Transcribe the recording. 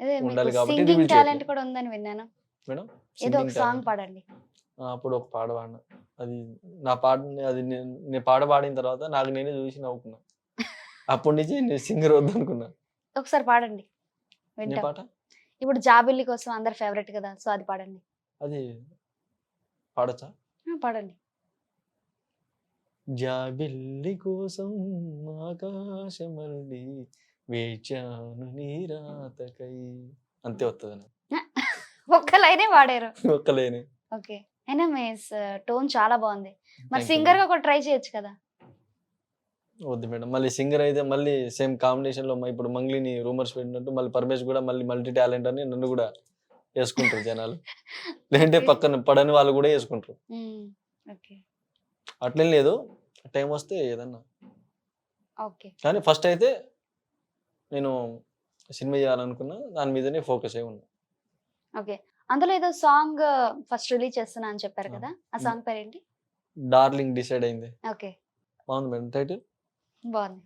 అదే మీకు ఉండాలి కాబట్టి సింగింగ్ రివీల్ టాలెంట్ చేయట్లేదు కూడా ఉందని విన్నాను. మేడం. ఏదో ఒక సింగింగ్ సాంగ్ టాలెంట్ పాడండి. అప్పుడు ఒక పాట పాడిన. అది నా పాట అది నేను పాట పాడిన తర్వాత నాకు నేనే చూసి నవ్వుకున్నా. అప్పటి నుంచి నేను సింగర్ వద్దనుకున్నా. ఒకసారి పాడండి ఏ వింటాం. పాట? ఇప్పుడు 'జాబిల్లి' కోసం అందరి ఫేవరెట్ కదా! సో అది పాడండి. అది పాడొచ్చా? పాడండి. జాబిల్లి కోసం ఆకాశమల్లి వేచాను నీ రాతకై. అంతే వస్తది నాకు. ఒక్క లైనే పాడారు. ఒక్కలేని. ఓకే. అయినా మీ టోన్ చాలా బాగుంది. మరి థ్యాంక్ యూ సింగర్ మేడం. గా కూడా ట్రై చేయొచ్చు కదా! వద్దు మేడం. మళ్ళీ సింగర్ అయితే మళ్ళీ సేమ్ కాంబినేషన్‌లో ఇప్పుడు 'మంగ్లీని' రూమర్స్ పెట్టినట్టు మళ్ళీ 'పరమేష్' కూడా మళ్ళీ మల్టీ టాలెంట్ అని నన్ను కూడా యేసుకుంటారు జనాలు. లేదంటే ఓకే. పక్కన పడని వాళ్ళు కూడా యేసుకుంటారు. ఓకే. అట్లేం లేదు. టైం వస్తే ఏదన్నా. ఓకే. కానీ ఫస్ట్ అయితే నేను సినిమా చేయాలనుకున్నా. దాని మీదనే ఫోకస్ అయ్యి ఉన్నా. ఓకే. అందులో ఏదో సాంగ్ ఫస్ట్ రిలీజ్ చేస్తున్నా అని చెప్పారు ఆ! కదా! ఆ హ్మ్. సాంగ్ పేరేంటి? 'డార్లింగ్ డిసైడ్ అయింది.' ఓకే. బాగుంది మేడం టైటిల్. బాగుంది.